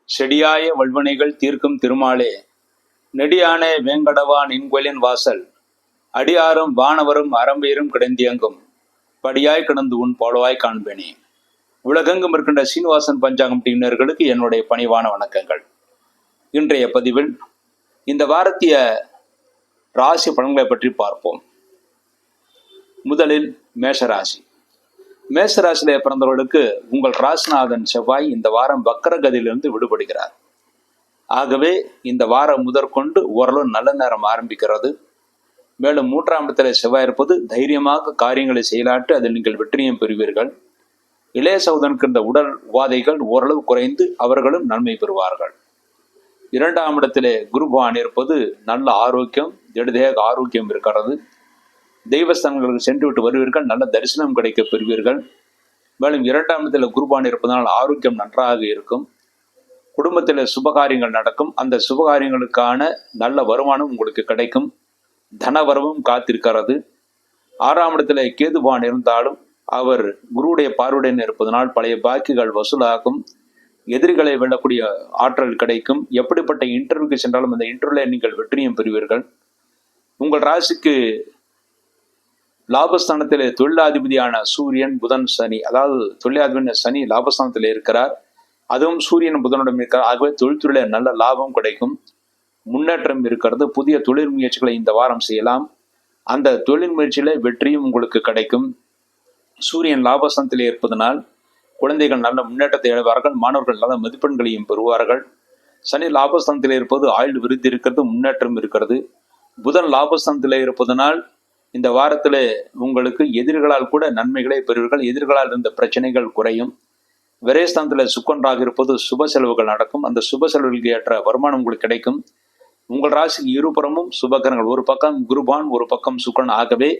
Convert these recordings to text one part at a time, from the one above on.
செடியாய வல்வனைகள் தீர்க்கும் திருமாலே, நெடியானே வேங்கடவா நின்கொலின் வாசல், அடியாரும் வானவரும் அறம்பெயரும் கிடந்தியங்கும், படியாய் கிடந்து உன் போலவாய் காண்பேனே. உலகெங்கும் இருக்கின்ற சீனிவாசன் பஞ்சாங்கம் டீமினர்களுக்கு என்னுடைய பணிவான வணக்கங்கள். இன்றைய பதிவில் இந்த வாரத்திய ராசி பலன்களை பற்றி பார்ப்போம். முதலில் மேஷராசி. மேஷராசியிலே பிறந்தவர்களுக்கு உங்கள் ராசிநாதன் செவ்வாய் இந்த வாரம் வக்கரகதியிலிருந்து விடுபடுகிறார். ஆகவே இந்த வாரம் முதற்கொண்டு ஓரளவு நல்ல நேரம் ஆரம்பிக்கிறது. மேலும் 3ஆம் இடத்திலே செவ்வாய் இருப்பது தைரியமாக காரியங்களை செயலாற்றி அதில் நீங்கள் வெற்றியும் பெறுவீர்கள். இளைய சகோதரனுக்கு இந்த உடல் உபாதைகள் ஓரளவு குறைந்து அவர்களும் நன்மை பெறுவார்கள். 2ஆம் இடத்திலே குரு பகவான் இருப்பது நல்ல ஆரோக்கியம், திடதேக ஆரோக்கியம் இருக்கிறது. தெய்வஸ்தானங்களுக்கு சென்று விட்டு வருவீர்கள், நல்ல தரிசனம் கிடைக்க பெறுவீர்கள். மேலும் 2ஆம் இடத்தில் குருபான் இருப்பதனால் ஆரோக்கியம் நன்றாக இருக்கும். குடும்பத்தில் சுபகாரியங்கள் நடக்கும். அந்த சுபகாரியங்களுக்கான நல்ல வருமானம் உங்களுக்கு கிடைக்கும். தனவரவும் காத்திருக்கிறது. 6ஆம் இடத்துல கேதுபான் இருந்தாலும் அவர் குருவுடைய பார்வையுடன் இருப்பதனால் பழைய பாக்கிகள் வசூலாகும். எதிரிகளை வெல்லக்கூடிய ஆற்றல் கிடைக்கும். எப்படிப்பட்ட இன்டர்வியூக்கு சென்றாலும் அந்த இன்டர்வியூல நீங்கள் வெற்றியும் பெறுவீர்கள். உங்கள் ராசிக்கு லாபஸ்தானத்திலே தொழிலாதிபதியான சூரியன், புதன், சனி, அதாவது தொழிலாதிபதியான சனி லாபஸ்தானத்தில் இருக்கிறார். அதுவும் சூரியன் புதனுடன் இருக்கிறார். ஆகவே தொழில்துறையில நல்ல லாபம் கிடைக்கும், முன்னேற்றம் இருக்கிறது. புதிய தொழில் முயற்சிகளை இந்த வாரம் செய்யலாம். அந்த தொழில் முயற்சியில வெற்றியும் உங்களுக்கு கிடைக்கும். சூரியன் லாபஸ்தானத்திலே இருப்பதனால் குழந்தைகள் நல்ல முன்னேற்றத்தை அடைவார்கள். மாணவர்கள் நல்ல மதிப்பெண்களையும் பெறுவார்கள். சனி லாபஸ்தானத்திலே இருப்பது ஆயுள் விருத்தி இருக்கிறது, முன்னேற்றம் இருக்கிறது. புதன் லாபஸ்தானத்திலே இருப்பதனால் இந்த வாரத்தில் உங்களுக்கு எதிரிகளால் கூட நன்மைகளை பெறுவீர்கள். எதிரிகளால் இருந்த பிரச்சனைகள் குறையும். விரயஸ்தானத்தில் சுக்கரனாக இருப்பது சுப செலவுகள் நடக்கும். அந்த சுப செலவுகளுக்கு ஏற்ற வருமானம் உங்களுக்கு கிடைக்கும். உங்கள் ராசிக்கு இருபுறமும் சுபகரங்கள், ஒரு பக்கம் குருபான், ஒரு பக்கம் சுக்கரன். ஆகவே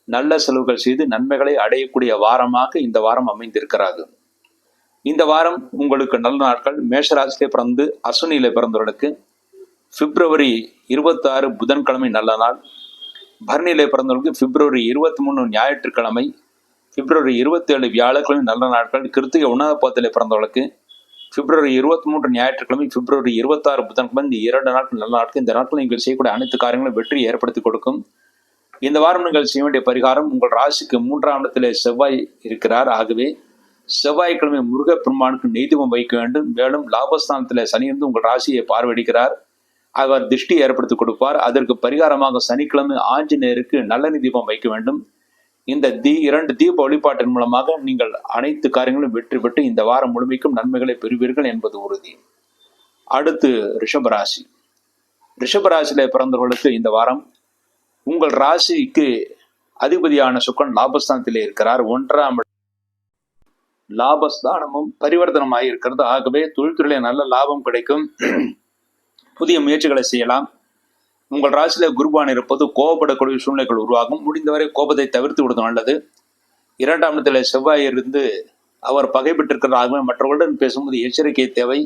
நல்ல செலவுகள் செய்து நன்மைகளை அடையக்கூடிய வாரமாக இந்த வாரம் அமைந்திருக்கிறது. இந்த வாரம் உங்களுக்கு நல்ல நாட்கள். மேஷராசியிலே பிறந்து அஸ்வினியிலே பிறந்தவர்களுக்கு பிப்ரவரி 26 புதன்கிழமை நல்ல நாள். பரணியிலே பிறந்தவர்களுக்கு பிப்ரவரி 23 ஞாயிற்றுக்கிழமை, பிப்ரவரி 27 வியாழக்கிழமை நல்ல நாட்கள். கிருத்திகை 1ஆம் பாதத்திலே பிறந்தவர்களுக்கு பிப்ரவரி 23 ஞாயிற்றுக்கிழமை, பிப்ரவரி 26 புதன்கிழமை, இந்த 2 நாட்கள் நல்ல நாட்கள். இந்த நாட்கள் நீங்கள் செய்யக்கூடிய அனைத்து காரியங்களும் வெற்றி ஏற்படுத்தி கொடுக்கும். இந்த வாரம் நீங்கள் செய்ய வேண்டிய பரிகாரம், உங்கள் ராசிக்கு 3ஆம் இடத்திலே செவ்வாய் இருக்கிறார். ஆகவே செவ்வாய்க்கிழமை முருகப்பெருமானுக்கு நெய்தீபம் வைக்க வேண்டும். மேலும் லாபஸ்தானத்தில் சனியிருந்து உங்கள் ராசியை பார்வையிடுகிறார். அவர் திருஷ்டி ஏற்படுத்தி கொடுப்பார். அதற்கு பரிகாரமாக சனிக்கிழமை ஆஞ்சநேயருக்கு நல்லெண்ணெய் தீபம் வைக்க வேண்டும். இந்த 2 தீப வழிபாட்டின் மூலமாக நீங்கள் அனைத்து காரியங்களும் வெற்றி பெற்று இந்த வாரம் முழுமைக்கும் நன்மைகளை பெறுவீர்கள் என்பது உறுதி. அடுத்து ரிஷபராசி. ரிஷபராசியில பிறந்தவர்களுக்கு இந்த வாரம் உங்கள் ராசிக்கு அதிபதியான சுக்கிரன் லாபஸ்தானத்திலே இருக்கிறார். 1ஆம் லாபஸ்தானமும் பரிவர்த்தனமாக இருக்கிறது. ஆகவே தொழில்துறையில நல்ல லாபம் கிடைக்கும். புதிய முயற்சிகளை செய்யலாம். உங்கள் ராசியில குருபான் இருப்பது கோபப்படக்கூடிய சூழ்நிலைகள் உருவாகும். முடிந்தவரை கோபத்தை தவிர்த்து விடுவது நல்லது. 2ஆம் இடத்துல செவ்வாய் இருந்து அவர் பகைப்பட்டிருக்கிறார். ஆகவே மற்றவர்களுடன் பேசும்போது எச்சரிக்கை தேவை.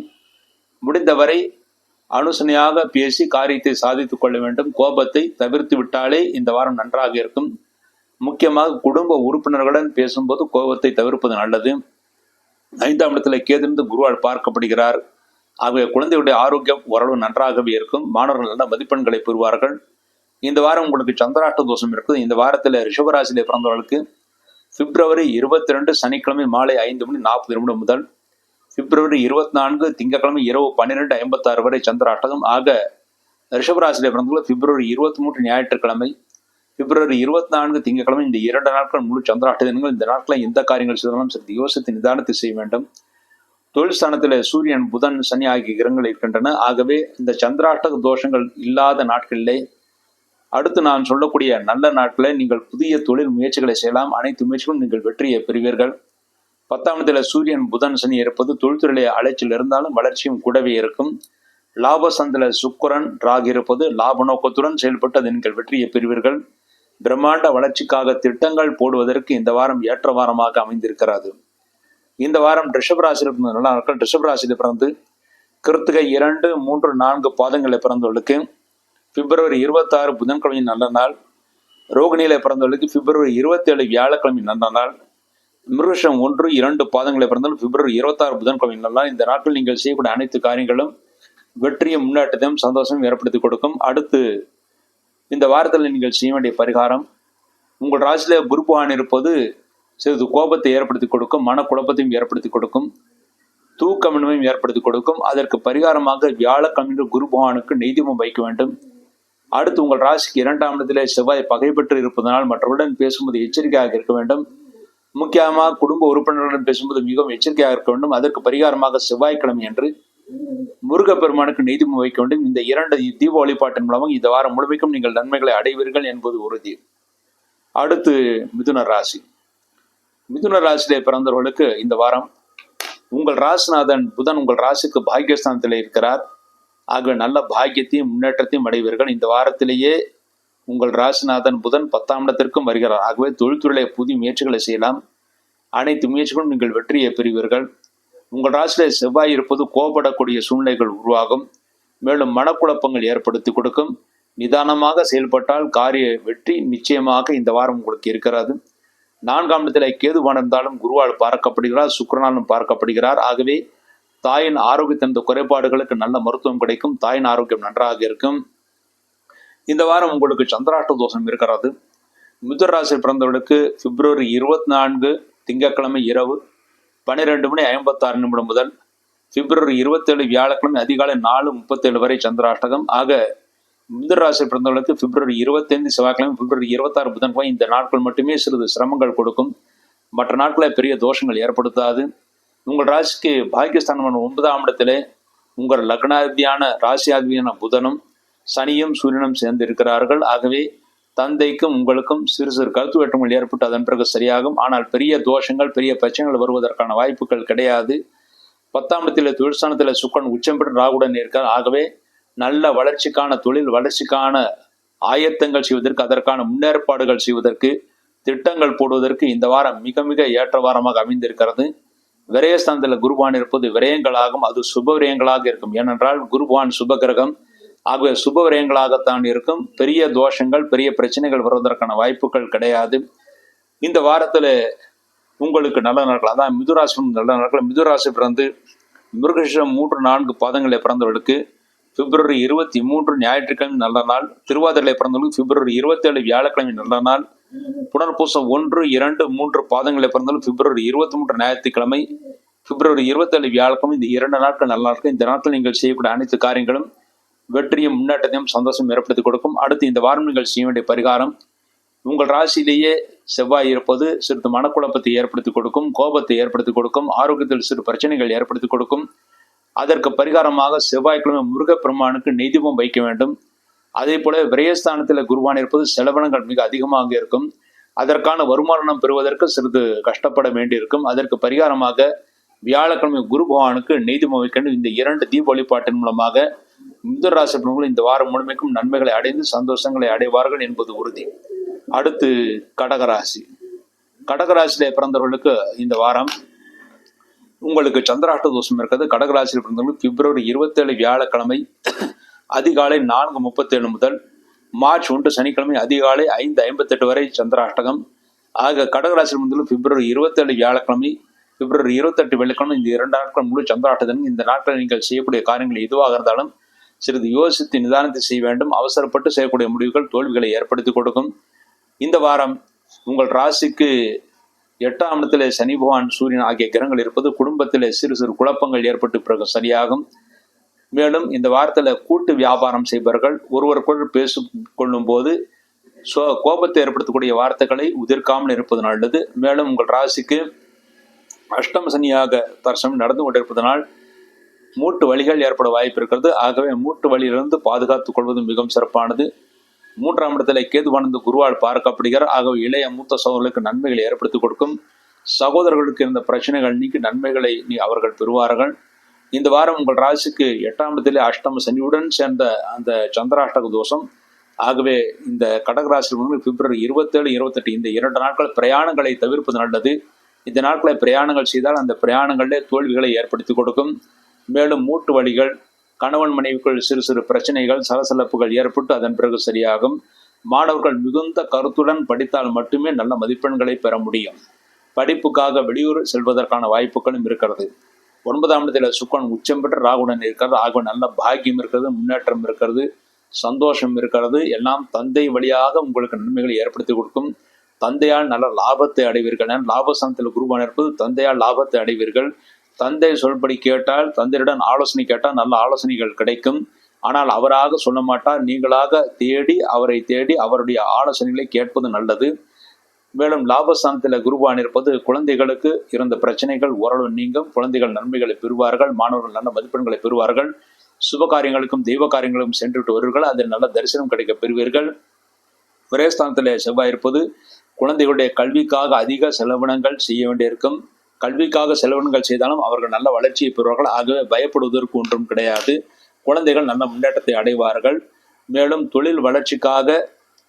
முடிந்தவரை அனுசனையாக பேசி காரியத்தை சாதித்துக் கொள்ள வேண்டும். கோபத்தை தவிர்த்து விட்டாலே இந்த வாரம் நன்றாக இருக்கும். முக்கியமாக குடும்ப உறுப்பினர்களுடன் பேசும்போது கோபத்தை தவிர்ப்பது நல்லது. 5ஆம் இடத்துல கேதிருந்து குருவால் பார்க்கப்படுகிறார். ஆகவே குழந்தையுடைய ஆரோக்கியம் ஓரளவு நன்றாகவே இருக்கும். மாணவர்கள் நல்ல மதிப்பெண்களை பெறுவார்கள். இந்த வாரம் உங்களுக்கு சந்திராஷ்ட தோஷம் இருக்குது. இந்த வாரத்தில் ரிஷபராசியிலே பிறந்தவர்களுக்கு பிப்ரவரி 22 சனிக்கிழமை மாலை 5:40 முதல் பிப்ரவரி 24 திங்கட்கிழமை இரவு 12:56 வரை சந்திராஷ்டகம். ஆக ரிஷபராசியிலே பிறந்தவர்கள் பிப்ரவரி 23 ஞாயிற்றுக்கிழமை, பிப்ரவரி 24 திங்கட்கிழமை, இந்த 2 நாட்கள் முழு சந்திராஷ்ட தினங்கள். இந்த நாட்களை எந்த காரியங்கள் செய்தாலும் சரி யோசித்து நிதானத்தை செய்ய வேண்டும். தொழில் ஸ்தானத்தில் சூரியன், புதன், சனி ஆகிய கிரகங்கள் இருக்கின்றன. ஆகவே இந்த சந்திராஷ்டக தோஷங்கள் இல்லாத நாட்களிலே அடுத்து நான் சொல்லக்கூடிய நல்ல நாட்களில் நீங்கள் புதிய தொழில் முயற்சிகளை செய்யலாம். அனைத்து முயற்சிகளும் நீங்கள் வெற்றியை பெறுவீர்கள். 10ஆம் இடத்துல சூரியன், புதன், சனி இருப்பது தொழில்துறையிலே அலைச்சல் இருந்தாலும் வளர்ச்சியும் கூடவே இருக்கும். லாபஸ்தானத்தில் சுக்கிரன், ராகு இருப்பது லாப நோக்கத்துடன் செயல்பட்டு அதை நீங்கள் வெற்றியை பெறுவீர்கள். பிரம்மாண்ட வளர்ச்சிக்காக திட்டங்கள் போடுவதற்கு இந்த வாரம் ஏற்ற வாரமாக அமைந்திருக்கிறது. இந்த வாரம் ரிஷபராசியில் பிறந்த நல்ல நாட்கள். ரிஷபராசியில் பிறந்து கிருத்திகை 2, 3, 4 பாதங்களில் பிறந்தவர்களுக்கு பிப்ரவரி 26 புதன்கிழமை நல்ல நாள். ரோகிணியில பிறந்தவர்களுக்கு பிப்ரவரி 27 வியாழக்கிழமை நல்ல நாள். மிருகஷம் 1, 2 பாதங்களை பிறந்தாலும் பிப்ரவரி 26 புதன்கிழமை நாள். இந்த நாட்கள் நீங்கள் செய்யக்கூடிய அனைத்து காரியங்களும் வெற்றியும் முன்னேற்றத்தையும் சந்தோஷம் ஏற்படுத்தி கொடுக்கும். அடுத்து இந்த வாரத்தில் நீங்கள் செய்ய வேண்டிய பரிகாரம், உங்கள் ராசியில குரு பகவான் இருப்பது சிறிது கோபத்தை ஏற்படுத்தி கொடுக்கும், மனக்குழப்பத்தையும் ஏற்படுத்தி கொடுக்கும், தூக்கமின்மையும் ஏற்படுத்தி கொடுக்கும். அதற்கு பரிகாரமாக வியாழக்கிழமை குரு பகவானுக்கு நெய்தீபம் வைக்க வேண்டும். அடுத்து உங்கள் ராசிக்கு 2ஆம் இடத்திலே செவ்வாய் பகை பெற்று இருப்பதனால் மற்றவருடன் பேசும்போது எச்சரிக்கையாக இருக்க வேண்டும். முக்கியமாக குடும்ப உறுப்பினர்களுடன் பேசும்போது மிகவும் எச்சரிக்கையாக இருக்க வேண்டும். அதற்கு பரிகாரமாக செவ்வாய்க்கிழமை என்று முருகப்பெருமானுக்கு நெய்தீபம் வைக்க வேண்டும். இந்த 2 தீப வழிபாட்டின் மூலமாக இந்த வாரம் முழுமைக்கும் நீங்கள் நன்மைகளை அடைவீர்கள் என்பது உறுதி. அடுத்து மிதுன ராசி. மிதுன ராசியிலே பிறந்தவர்களுக்கு இந்த வாரம் உங்கள் ராசிநாதன் புதன் உங்கள் ராசிக்கு பாக்கியஸ்தானத்தில் இருக்கிறார். ஆக நல்ல பாக்கியத்தையும் முன்னேற்றத்தையும் அடைவீர்கள். இந்த வாரத்திலேயே உங்கள் ராசிநாதன் புதன் 10ஆம் இடத்திற்கும் வருகிறார். ஆகவே தொழில்துறையிலே புதிய முயற்சிகளை செய்யலாம். அனைத்து முயற்சிகளும் நீங்கள் வெற்றியை பெறுவீர்கள். உங்கள் ராசியிலே செவ்வாய் இருப்பது கோபப்படக்கூடிய சூழ்நிலைகள் உருவாகும். மேலும் மனக்குழப்பங்கள் ஏற்படுத்தி கொடுக்கும். நிதானமாக செயல்பட்டால் காரிய வெற்றி நிச்சயமாக இந்த வாரம் உங்களுக்கு இருக்கிறது. 4ஆம் இடத்திலே கேது இருந்தாலும் குருவால் பார்க்கப்படுகிறார், சுக்கிரனாலும் பார்க்கப்படுகிறார். ஆகவே தாயின் ஆரோக்கியத்தின் குறைபாடுகளுக்கு நல்ல மருத்துவம் கிடைக்கும். தாயின் ஆரோக்கியம் நன்றாக இருக்கும். இந்த வாரம் உங்களுக்கு சந்திராஷ்ட தோஷம் இருக்கிறது. மிதுன ராசியில் பிறந்தவர்களுக்கு பிப்ரவரி 24 திங்கட்கிழமை இரவு 12:56 முதல் பிப்ரவரி 27 வியாழக்கிழமை அதிகாலை 4:37 வரை சந்திராஷ்டகம். ஆக மிதுன ராசியில் பிறந்தவர்களுக்கு பிப்ரவரி 25 செவ்வாய்க்கிழமை, பிப்ரவரி 26 புதன்கிழமை இந்த நாட்கள் மட்டுமே சிறிது சிரமங்கள் கொடுக்கும். மற்ற நாட்களில் பெரிய தோஷங்கள் ஏற்படுத்தாது. உங்கள் ராசிக்கு பாக்கியஸ்தானம் 9ஆம் இடத்திலே உங்கள் லக்னாதிபதியான ராசியாதிபதியான புதனும் சனியும் சூரியனும் சேர்ந்து இருக்கிறார்கள். ஆகவே தந்தைக்கும் உங்களுக்கும் சிறு சிறு கருத்து வேற்றுமைகள் ஏற்பட்டு அதன் பிறகு சரியாகும். ஆனால் பெரிய தோஷங்கள் பெரிய பிரச்சனைகள் வருவதற்கான வாய்ப்புகள் கிடையாது. 10ஆம் இடத்திலே தொழிற்ஸ்தானத்தில் சுக்கிரன் உச்சம் பெற்று ராகுடன் இருக்கிறார். ஆகவே நல்ல வளர்ச்சிக்கான தொழில் வளர்ச்சிக்கான ஆயத்தங்கள் செய்வதற்கு, அதற்கான முன்னேற்பாடுகள் செய்வதற்கு, திட்டங்கள் போடுவதற்கு இந்த வாரம் மிக மிக ஏற்ற வாரமாக அமைந்திருக்கிறது. விரயஸ்தானத்தில் குருபவான் இருப்பது விரயங்களாகும். அது சுப விரயங்களாக இருக்கும். ஏனென்றால் குருபவான் சுப கிரகம். ஆகவே சுப விரயங்களாகத்தான் இருக்கும். பெரிய தோஷங்கள் பெரிய பிரச்சனைகள் வருவதற்கான வாய்ப்புகள் கிடையாது. இந்த வாரத்தில் உங்களுக்கு நல்ல நாட்கள், அதான் மிதுராசி நல்ல நாட்கள். மிதுராசி பிறந்து மிருகஷம் 3, 4 பாதங்களை பிறந்தவர்களுக்கு பிப்ரவரி 23 ஞாயிற்றுக்கிழமை நல்ல நாள். திருவாதிரை பிறந்தவர்களுக்கு பிப்ரவரி 27 வியாழக்கிழமை நல்ல நாள். புனர்பூசம் 1, 2, 3 பாதங்களை பிறந்தாலும் பிப்ரவரி 23 ஞாயிற்றுக்கிழமை, பிப்ரவரி 27 வியாழக்கிழமை இந்த 2 நாட்கள் நல்ல நாட்கள். இந்த நாட்கள் நீங்கள் செய்யக்கூடிய அனைத்து காரியங்களும் வெற்றியும் முன்னேற்றத்தையும் சந்தோஷம் ஏற்படுத்தி கொடுக்கும். அடுத்து இந்த வாரம் நீங்கள் செய்ய வேண்டிய பரிகாரம், உங்கள் ராசியிலேயே செவ்வாய் இருப்பது சிறிது மனக்குழப்பத்தை ஏற்படுத்தி கொடுக்கும், கோபத்தை ஏற்படுத்தி கொடுக்கும், ஆரோக்கியத்தில் சிறு பிரச்சனைகள் ஏற்படுத்தி கொடுக்கும். அதற்கு பரிகாரமாக செவ்வாய்க்கிழமை முருகப்பெருமானுக்கு நெய்தீபம் வைக்க வேண்டும். அதே போல விரயஸ்தானத்தில் குருவான் இருப்பது செலவினங்கள் மிக அதிகமாக இருக்கும். அதற்கான வருமானம் பெறுவதற்கு சிறிது கஷ்டப்பட வேண்டியிருக்கும். அதற்கு பரிகாரமாக வியாழக்கிழமை குரு பகவானுக்கு நெய்தீபம் வைக்க வேண்டும். இந்த 2 தீப வழிபாட்டின் மூலமாக மிதுன ராசி இந்த வாரம் முழுமைக்கும் நன்மைகளை அடைந்து சந்தோஷங்களை அடைவார்கள் என்பது உறுதி. அடுத்து கடகராசி. கடகராசியிலே பிறந்தவர்களுக்கு இந்த வாரம் உங்களுக்கு சந்திராஷ்ட தோஷம் இருக்கிறது. கடகராசியில் பிறந்தவர்களுக்கு பிப்ரவரி 27 வியாழக்கிழமை அதிகாலை 4:37 முதல் மார்ச் 1 சனிக்கிழமை அதிகாலை 5:58 வரை சந்திராஷ்டகம். ஆக கடகராசியில் பிறந்தவர்களுக்கு பிப்ரவரி 27 வியாழக்கிழமை, பிப்ரவரி 28 வெள்ளிக்கிழமை இந்த 2 நாட்கள் முழு சந்திராஷ்டகம். இந்த நாட்களில் நீங்கள் செய்யக்கூடிய காரியங்கள் எதுவாக இருந்தாலும் சிறிது யோசித்து நிதானத்தை செய்ய வேண்டும். அவசரப்பட்டு செய்யக்கூடிய முடிவுகள் தோல்விகளை ஏற்படுத்தி கொடுக்கும். இந்த வாரம் உங்கள் ராசிக்கு 8ஆம் இடத்திலே சனி பகவான் சூரியன் ஆகிய கிரகங்கள் இருப்பது குடும்பத்திலே சிறு சிறு குழப்பங்கள் ஏற்பட்டு பிறகு சரியாகும். மேலும் இந்த வாரத்தில் கூட்டு வியாபாரம் செய்பவர்கள் ஒருவருக்குள் பேசி கொள்ளும் போது கோபத்தை ஏற்படுத்தக்கூடிய வார்த்தைகளை உதிர்க்காமல் இருப்பது நல்லது. மேலும் உங்கள் ராசிக்கு அஷ்டம சனியாக தற்சமயம் நடந்து கொண்டிருப்பதனால் மூட்டு வலிகள் ஏற்பட வாய்ப்பு இருக்கிறது. ஆகவே மூட்டு வலியிலிருந்து பாதுகாத்துக் கொள்வது மிகவும் சிறப்பானது. 3ஆம் இடத்துல கேதுவானது குருவால் பார்க்கப்படுகிறார். ஆகவே இளைய மூத்த சகோதரர்களுக்கு நன்மைகளை ஏற்படுத்தி கொடுக்கும். சகோதரர்களுக்கு இருந்த பிரச்சனைகள் நீக்கி நன்மைகளை அவர்கள் பெறுவார்கள். இந்த வாரம் உங்கள் ராசிக்கு 8ஆம் இடத்திலே அஷ்டம சனியுடன் சேர்ந்த அந்த சந்திராஷ்டக தோஷம். ஆகவே இந்த கடகராசி பிப்ரவரி 27, 28 இந்த 2 நாட்கள் பிரயாணங்களை தவிர்ப்பது நல்லது. இந்த நாட்களை பிரயாணங்கள் செய்தால் அந்த பிரயாணங்களிலே தோல்விகளை ஏற்படுத்தி கொடுக்கும். மேலும் மூட்டு வலிகள், கணவன் மனைவிக்குள் சிறு சிறு பிரச்சனைகள், சலசலப்புகள் ஏற்பட்டு அதன் பிறகு சரியாகும். மாணவர்கள் மிகுந்த கருத்துடன் படித்தால் மட்டுமே நல்ல மதிப்பெண்களை பெற முடியும். படிப்புக்காக வெளியூர் செல்வதற்கான வாய்ப்புகளும் இருக்கிறது. 9ஆம் இடத்துல சுக்கிரன் உச்சம் பெற்று ராகுடன் இருக்கிறது. ஆக நல்ல பாக்கியம் இருக்கிறது, முன்னேற்றம் இருக்கிறது, சந்தோஷம் இருக்கிறது. எல்லாம் தந்தை வழியாக உங்களுக்கு நன்மைகளை ஏற்படுத்தி கொடுக்கும். தந்தையால் நல்ல லாபத்தை அடைவீர்கள். லாபஸ்தானத்தில் குருவான் இருப்பது தந்தையால் லாபத்தை அடைவீர்கள். தந்தை சொல்படி கேட்டால், தந்தையுடன் ஆலோசனை கேட்டால் நல்ல ஆலோசனைகள் கிடைக்கும். ஆனால் அவராக சொல்ல மாட்டார், நீங்களாக அவரை தேடி அவருடைய ஆலோசனைகளை கேட்பது நல்லது. மேலும் லாபஸ்தானத்தில் குருவான் இருப்பது குழந்தைகளுக்கு இருந்த பிரச்சனைகள் ஓரளவு நீங்கும். குழந்தைகள் நன்மைகளை பெறுவார்கள், மாணவர்கள் நல்ல மதிப்பெண்களை பெறுவார்கள். சுப காரியங்களுக்கும் தெய்வ காரியங்களுக்கும் சென்றுட்டு வருவீர்கள், அதில் நல்ல தரிசனம் கிடைக்க பெறுவீர்கள். விரயஸ்தானத்தில் செவ்வாய் இருப்பது குழந்தைகளுடைய கல்விக்காக அதிக செலவினங்கள் செய்ய வேண்டியிருக்கும். கல்விக்காக செலவினங்கள் செய்தாலும் அவர்கள் நல்ல வளர்ச்சியை பெறுவார்கள். ஆகவே பயப்படுவதற்கு ஒன்றும் கிடையாது. குழந்தைகள் நல்ல முன்னேற்றத்தை அடைவார்கள். மேலும் தொழில் வளர்ச்சிக்காக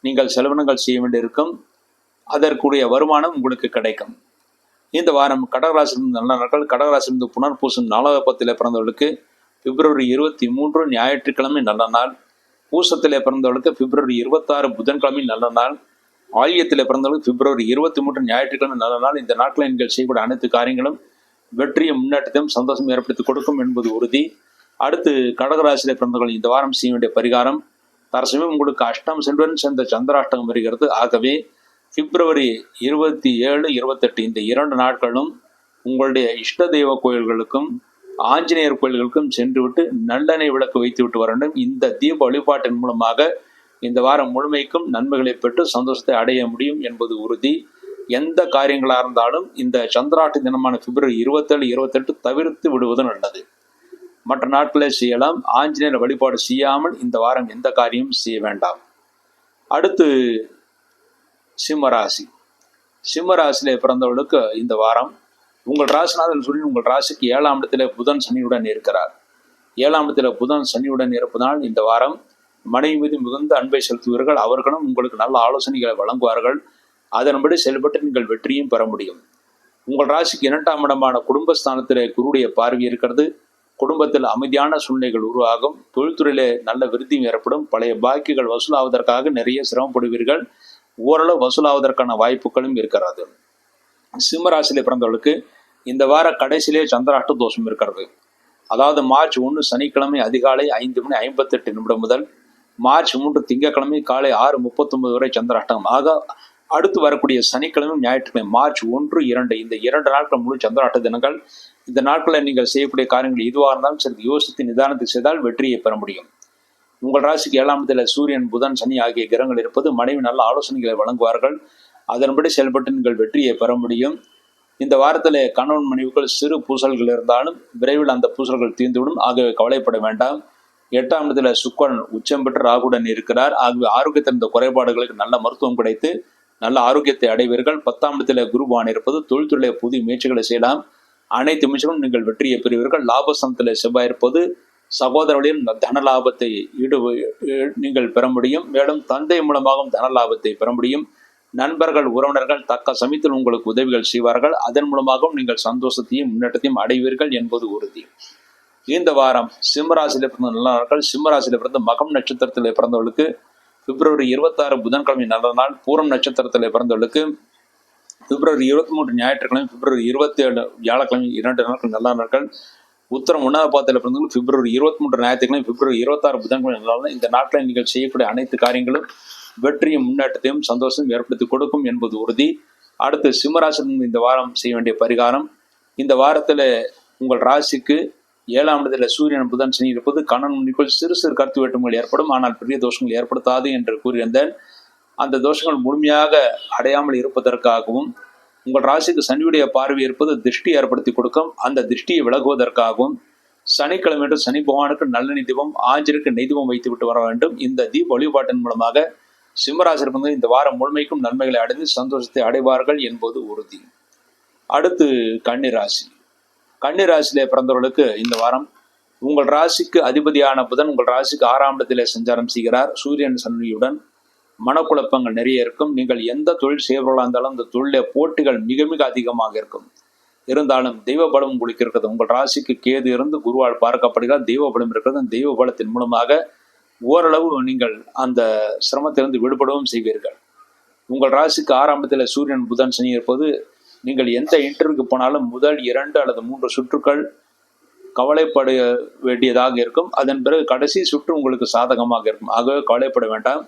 நீங்கள் செலவினங்கள் செய்ய வேண்டியிருக்கும். அதற்குரிய வருமானம் உங்களுக்கு கிடைக்கும். இந்த வாரம் கடகராசிலிருந்து நல்ல நாட்கள். கடகராசிலிருந்து புனர்பூசம் 4வது பத்தில் பிறந்தவர்களுக்கு பிப்ரவரி 23 ஞாயிற்றுக்கிழமை நல்ல நாள். பூசத்திலே பிறந்தவர்களுக்கு பிப்ரவரி 26 புதன்கிழமை நல்ல நாள். ஆயில்யத்திலே பிறந்தவர்களுக்கு பிப்ரவரி 23 ஞாயிற்றுக்கிழமை நல்ல நாள். இந்த நாட்களில் நீங்கள் செய்யக்கூடிய அனைத்து காரியங்களும் வெற்றியும் முன்னேற்றத்தையும் சந்தோஷம் ஏற்படுத்தி கொடுக்கும் என்பது உறுதி. அடுத்து கடகராசியிலே பிறந்தவர்கள் இந்த வாரம் செய்ய வேண்டிய பரிகாரம், தற்சமயம் உங்களுக்கு அஷ்டம் செல்வன் சேர்ந்த சந்திராஷ்டகம் வருகிறது. ஆகவே பிப்ரவரி 27, 28 இந்த 2 நாட்களும் உங்களுடைய இஷ்ட தெய்வ கோயில்களுக்கும் ஆஞ்சநேயர் கோயில்களுக்கும் சென்றுவிட்டு நல்லெண்ணெய் விளக்கு வைத்து விட்டு வர வேண்டும். இந்த தீப வழிபாட்டின் மூலமாக இந்த வாரம் முழுமைக்கும் நன்மைகளை பெற்று சந்தோஷத்தை அடைய முடியும் என்பது உறுதி. எந்த காரியங்களாக இருந்தாலும் இந்த சந்திராஷ்ட தினமான பிப்ரவரி 27, 28 தவிர்த்து விடுவது நல்லது. மற்ற நாட்களே செய்யலாம். ஆஞ்சநேயர் வழிபாடு செய்யாமல் இந்த வாரம் எந்த காரியமும் செய்ய வேண்டாம். அடுத்து சிம்மராசி. சிம்மராசியிலே பிறந்தவர்களுக்கு இந்த வாரம் உங்கள் ராசிநாதன் சொல்லி உங்கள் ராசிக்கு 7ஆம் இடத்துல புதன் சனியுடன் இருக்கிறார். 7ஆம் இடத்துல புதன் சனியுடன் இருப்பதனால் இந்த வாரம் மனைவி மீது மிகுந்த அன்பை செலுத்துவீர்கள். அவர்களும் உங்களுக்கு நல்ல ஆலோசனைகளை வழங்குவார்கள். அதன்படி செயல்பட்டு நீங்கள் வெற்றியும் பெற முடியும். உங்கள் ராசிக்கு 2ஆம் இடமான குடும்பஸ்தானத்திலே குருடைய பார்வை இருக்கிறது. குடும்பத்தில் அமைதியான சூழ்நிலைகள் உருவாகும். தொழில்துறையிலே நல்ல விருத்தியும் ஏற்படும். பழைய பாக்கிகள் வசூலாவதற்காக நிறைய சிரமப்படுவீர்கள். ஓரளவு வசூலாவதற்கான வாய்ப்புகளும் இருக்கிறது. சிம்மராசியிலே பிறந்தவர்களுக்கு இந்த வார கடைசியிலே சந்திராஷ்ட தோஷம் இருக்கிறது. அதாவது மார்ச் 1 சனிக்கிழமை அதிகாலை 5:58 முதல் மார்ச் 3 திங்கட்கிழமை காலை 6:39 வரை சந்திராஷ்டகம். ஆக அடுத்து வரக்கூடிய சனிக்கிழமை ஞாயிற்றுக்கிழமை மார்ச் 1, 2 இந்த 2 நாட்கள் முழு சந்திராஷ்ட தினங்கள். இந்த நாட்களில் நீங்கள் செய்யக்கூடிய காரியங்கள் எதுவாக இருந்தாலும் சரி யோசித்து நிதானத்தை செய்தால் வெற்றியை பெற முடியும். உங்கள் ராசிக்கு 7ஆம் இடத்துல சூரியன் புதன் சனி ஆகிய கிரகங்கள் இருப்பது மனைவி நல்ல ஆலோசனைகளை வழங்குவார்கள். அதன்படி செயல்பட்டு நீங்கள் வெற்றியை பெற முடியும். இந்த வாரத்தில் கணவன் மனைவிக்குள் சிறு பூசல்கள் இருந்தாலும் விரைவில் அந்த பூசல்கள் தீர்ந்துவிடும். ஆகவே கவலைப்பட வேண்டாம். 8ஆம் இடத்துல சுக்கிரன் உச்சம் பெற்று ராகுடன் இருக்கிறார். ஆகவே ஆரோக்கியத்தில் இருந்த குறைபாடுகளுக்கு நல்ல மருத்துவம் கிடைத்து நல்ல ஆரோக்கியத்தை அடைவீர்கள். 10ஆம் இடத்துல குருவான் இருப்பது தொழில்துறையிலே புதிய முயற்சிகளை செய்யலாம். அனைத்து முயற்சிகளும் நீங்கள் வெற்றியை பெறுவீர்கள். லாபஸ்தானத்தில் செவ்வாய் இருப்பது சகோதரர்களின் தன லாபத்தை நீங்கள் பெற முடியும். மேலும் தந்தை மூலமாகவும் தன லாபத்தை பெற முடியும். நண்பர்கள் உறவினர்கள் தக்க சமயத்தில் உங்களுக்கு உதவிகள் செய்வார்கள். அதன் மூலமாகவும் நீங்கள் சந்தோஷத்தையும் முன்னேற்றத்தையும் அடைவீர்கள் என்பது உறுதி. இந்த வாரம் சிம்மராசியில பிறந்த நல்ல நாட்கள். சிம்மராசியில பிறந்த மகம் நட்சத்திரத்தில் பிறந்தவர்களுக்கு பிப்ரவரி 26 புதன்கிழமை நல்ல நாள். பூரம் நட்சத்திரத்தில் பிறந்தவர்களுக்கு பிப்ரவரி 23 ஞாயிற்றுக்கிழமை, பிப்ரவரி 27 வியாழக்கிழமை 2 நாட்கள் நல்ல நாட்கள். உத்தரம் 1ஆவது பாதத்தில் பிறந்தவர்கள் பிப்ரவரி 23 ஞாயிற்றுக்கிழமை, பிப்ரவரி 26 புதன்கிழமை நல்ல நாள். இந்த நாட்களில் நீங்கள் செய்யக்கூடிய அனைத்து காரியங்களும் வெற்றியும் முன்னேற்றத்தையும் சந்தோஷம் ஏற்படுத்தி கொடுக்கும் என்பது உறுதி. அடுத்து சிம்மராசியில் இந்த வாரம் செய்ய வேண்டிய பரிகாரம், இந்த வாரத்தில் உங்கள் ராசிக்கு 7ஆம் இடத்துல சூரியன் புதன் சனி இருப்பது கணவன் மனைவிக்குள் சிறு சிறு கருத்து வேற்றுமைகள் ஏற்படும். ஆனால் பெரிய தோஷங்கள் ஏற்படுத்தாது என்று கூறியிருந்தேன். அந்த தோஷங்கள் முழுமையாக அடையாமல் இருப்பதற்காகவும் உங்கள் ராசிக்கு சனியுடைய பார்வை இருப்பது திருஷ்டி ஏற்படுத்தி கொடுக்கும். அந்த திருஷ்டியை விலகுவதற்காகவும் சனிக்கிழமை சனி பகவானுக்கு நல்லெண்ணெய் தீபம் ஆஞ்சருக்கு நெய் தீபம் வைத்து விட்டு வர வேண்டும். இந்த தீப வழிபாட்டின் மூலமாக சிம்மராசிற்கு இந்த வாரம் முழுமைக்கும் நன்மைகளை அடைந்து சந்தோஷத்தை அடைவார்கள் என்பது உறுதி. அடுத்து கன்னிராசி. கன்னிராசியிலே பிறந்தவர்களுக்கு இந்த வாரம் உங்கள் ராசிக்கு அதிபதியான புதன் உங்கள் ராசிக்கு 6ஆம் இடத்திலே சஞ்சாரம் செய்கிறார். சூரியன் சனியுடன் மனக்குழப்பங்கள் நிறைய இருக்கும். நீங்கள் எந்த தொழில் செய்பவர்களாக இருந்தாலும் அந்த தொழிலே போட்டிகள் மிக மிக அதிகமாக இருக்கும். இருந்தாலும் தெய்வ பலம் உங்களுக்கு இருக்கிறது. உங்கள் ராசிக்கு கேது இருந்து குருவால் பார்க்கப்படுகிறார். தெய்வ பலம் இருக்கிறது. அந்த தெய்வ பலத்தின் மூலமாக ஓரளவு நீங்கள் அந்த சிரமத்திலிருந்து விடுபடவும் செய்வீர்கள். உங்கள் ராசிக்கு 6ஆம் இடத்தில் சூரியன் புதன் சனி இருப்பது நீங்கள் எந்த இன்டர்வியூக்கு போனாலும் முதல் 2 அல்லது 3 சுற்றுக்கள் கவலைப்பட வேண்டியதாக இருக்கும். அதன் பிறகு கடைசி சுற்று உங்களுக்கு சாதகமாக இருக்கும். ஆகவே கவலைப்பட வேண்டாம்.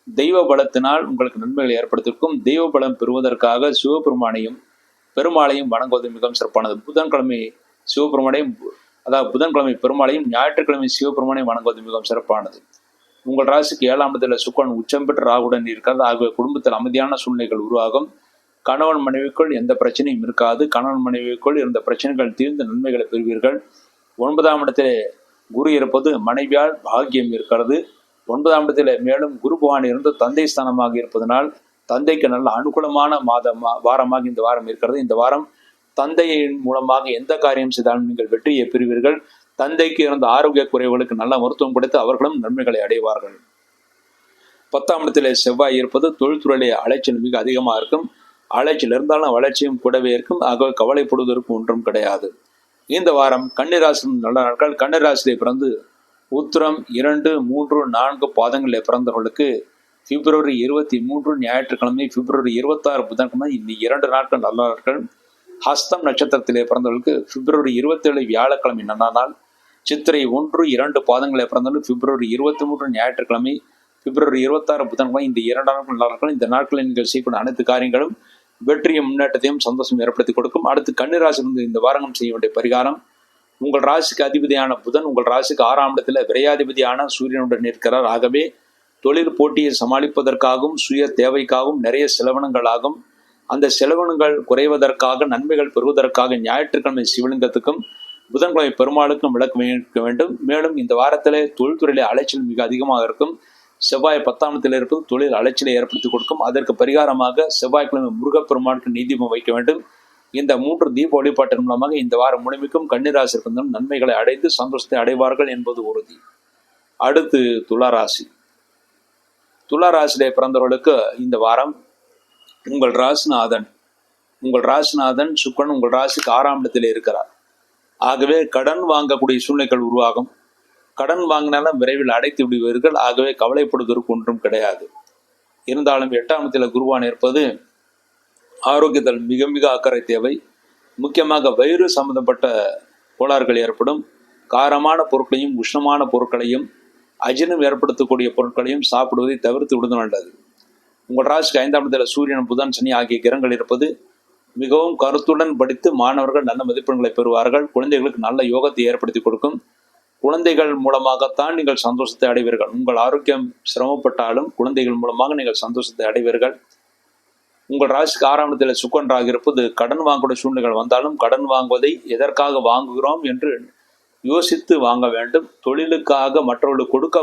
தெய்வ பலத்தினால் உங்களுக்கு நன்மைகளை ஏற்படுத்திருக்கும். தெய்வ பலம் பெறுவதற்காக சிவபெருமானையும் பெருமாளையும் வணங்குவது மிகவும் சிறப்பானது. புதன்கிழமை சிவபெருமானையும், அதாவது புதன்கிழமை பெருமாளையும் ஞாயிற்றுக்கிழமை சிவபெருமானையும் வணங்குவது மிகவும் சிறப்பானது. உங்கள் ராசிக்கு 7ஆம் இடத்துல சுக்கிரன் உச்சம் பெற்று ராகுடன் இருக்கிறது. ஆகவே குடும்பத்தில் அமைதியான சூழ்நிலைகள் உருவாகும். கணவன் மனைவிக்குள் எந்த பிரச்சனையும் இருக்காது. கணவன் மனைவிக்குள் இருந்த பிரச்சனைகள் தீர்ந்து நன்மைகளை பெறுவீர்கள். 9ஆம் இடத்திலே குரு இருப்பது மனைவியால் பாக்கியம் இருக்கிறது. 9ஆம் இடத்திலே மேலும் குரு பகவான் இருந்து தந்தை ஸ்தானமாக இருப்பதனால் தந்தைக்கு நல்ல அனுகூலமான வாரமாக இந்த வாரம் இருக்கிறது. இந்த வாரம் தந்தையின் மூலமாக எந்த காரியம் செய்தாலும் நீங்கள் வெற்றியை பெறுவீர்கள். தந்தைக்கு இருந்த ஆரோக்கிய குறைவுகளுக்கு நல்ல மருத்துவம் கொடுத்து அவர்களும் நன்மைகளை அடைவார்கள். 10ஆம் இடத்திலே செவ்வாய் இருப்பது தொழில்துறையிலே அலைச்சல் மிக அதிகமாக இருக்கும். அலைச்சல் இருந்தாலும் வளர்ச்சியும் கூடவே இருக்கும். ஆகவே கவலைப்படுவதற்கு ஒன்றும் கிடையாது. இந்த வாரம் கன்னிராசி நல்ல நாட்கள். கன்னிராசியிலே பிறந்து உத்திரம் 2, 3, 4 பாதங்களில் பிறந்தவர்களுக்கு பிப்ரவரி 23 ஞாயிற்றுக்கிழமை, பிப்ரவரி 26 புதன்கிழமை, இந்த 2 நாட்கள் நல்ல நாட்கள். ஹஸ்தம் நட்சத்திரத்திலே பிறந்தவர்களுக்கு பிப்ரவரி 27 வியாழக்கிழமை நல்ல நாள். சித்திரை 1, 2 பாதங்களில் பிறந்தவர்கள் பிப்ரவரி 23 ஞாயிற்றுக்கிழமை, பிப்ரவரி 26 புதன்கிழமை, இந்த 2 நாட்கள் நல்ல நாட்கள். இந்த நாட்களில் நீங்கள் செய்யக்கூடிய அனைத்து காரியங்களும் வெற்றியும் முன்னேற்றத்தையும் சந்தோஷம் ஏற்படுத்தி கொடுக்கும். அடுத்து கன்னிராசி இந்த வாரங்கள் செய்ய வேண்டிய பரிகாரம். உங்கள் ராசிக்கு அதிபதியான புதன் உங்கள் ராசிக்கு 6ஆம் இடத்துல விரையாதிபதியான சூரியனுடன் இருக்கிறார். ஆகவே தொழில் போட்டியை சமாளிப்பதற்காகவும் சுய தேவைக்காகவும் நிறைய செலவினங்களாகும். அந்த செலவினங்கள் குறைவதற்காக நன்மைகள் பெறுவதற்காக ஞாயிற்றுக்கிழமை சிவலிங்கத்துக்கும் புதன்கிழமை பெருமாளுக்கும் விளக்கு வைக்க வேண்டும். மேலும் இந்த வாரத்திலே தொழில்துறையிலே அலைச்சல் மிக அதிகமாக இருக்கும். செவ்வாய் 10ஆம் இடத்தில் இருப்பது தொழில் அலைச்சலை ஏற்படுத்தி கொடுக்கும். அதற்கு பரிகாரமாக செவ்வாய்க்கிழமை முருகப்பெருமானுக்கு நீதிபம் வைக்க வேண்டும். இந்த 3 தீப வழிபாட்டின் மூலமாக இந்த வாரம் முழுமைக்கும் கன்னிராசி இருந்தும் நன்மைகளை அடைந்து சந்தோஷத்தை அடைவார்கள் என்பது உறுதி. அடுத்து துளாராசி. துளாராசியிலே பிறந்தவர்களுக்கு இந்த வாரம் உங்கள் ராசிநாதன் சுக்கிரன் உங்கள் ராசிக்கு 6ஆம் இடத்திலே இருக்கிறார். ஆகவே கடன் வாங்கக்கூடிய சூழ்நிலைகள் உருவாகும். கடன் வாங்கினாலும் விரைவில் அடைத்து விடுவீர்கள். ஆகவே கவலைப்படுவதற்கு ஒன்றும் கிடையாது. இருந்தாலும் 8ஆம் இடத்துல குருவான் இருப்பது ஆரோக்கியத்தில் மிக மிக அக்கறை தேவை. முக்கியமாக வயிறு சம்பந்தப்பட்ட கோளாறுகள் ஏற்படும். காரமான பொருட்களையும் உஷ்ணமான பொருட்களையும் அஜீரணம் ஏற்படுத்தக்கூடிய பொருட்களையும் சாப்பிடுவதை தவிர்த்து விடுவது நல்லது. உங்கள் ராசிக்கு 5ஆம் இடத்துல சூரியன் புதன் சனி ஆகிய கிரகங்கள் இருப்பது மிகவும் கருத்துடன் படித்து மாணவர்கள் நல்ல மதிப்பெண்களை பெறுவார்கள். குழந்தைகளுக்கு நல்ல யோகத்தை ஏற்படுத்தி கொடுக்கும். குழந்தைகள் மூலமாகத்தான் நீங்கள் சந்தோஷத்தை அடைவீர்கள். உங்கள் ஆரோக்கியம் சிரமப்பட்டாலும் குழந்தைகள் மூலமாக நீங்கள் சந்தோஷத்தை அடைவீர்கள். உங்கள் ராசிக்கு 6ஆம் இடத்தில் சுக்கிரன் இருப்பது கடன் வாங்கக்கூடிய சூழ்நிலைகள் வந்தாலும் கடன் வாங்குவதை எதற்காக வாங்குகிறோம் என்று யோசித்து வாங்க வேண்டும். தொழிலுக்காக மற்றவர்களுக்கு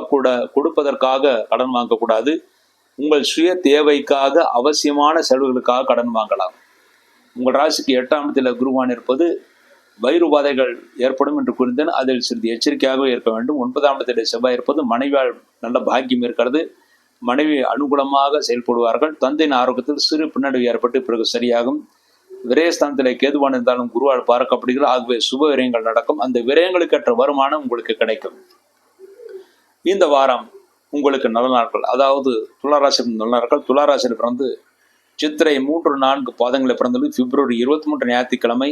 கொடுப்பதற்காக கடன் வாங்கக்கூடாது. உங்கள் சுய தேவைக்காக அவசியமான செலவுகளுக்காக கடன் வாங்கலாம். உங்கள் ராசிக்கு 8ஆம் இடத்தில் குருவான் இருப்பது வயிறு உபாதைகள் ஏற்படும் என்று கூறிந்தேன். அதில் சிறிது எச்சரிக்கையாக இருக்க வேண்டும். 9ஆம் இடத்தில் செவ்வாய் இருப்பது மனைவியால் நல்ல பாக்கியம் இருக்கிறது. மனைவி அனுகூலமாக செயல்படுவார்கள். தந்தையின் ஆரோக்கியத்தில் சிறு பின்னடைவு ஏற்பட்டு பிறகு சரியாகும். விரயஸ்தானத்திலே கேதுவான் இருந்தாலும் குருவால் பார்க்கப்படுகிறது. ஆகவே சுப விரயங்கள் நடக்கும். அந்த விரயங்களுக்கேற்ற வருமானம் உங்களுக்கு கிடைக்கும். இந்த வாரம் உங்களுக்கு நல்ல நாட்கள், அதாவது துளாராசி நல்ல நாட்கள். துளாராசியில் பிறந்து சித்திரை 3, 4 பாதங்களில் பிறந்தது பிப்ரவரி 23 ஞாயிற்றுக்கிழமை,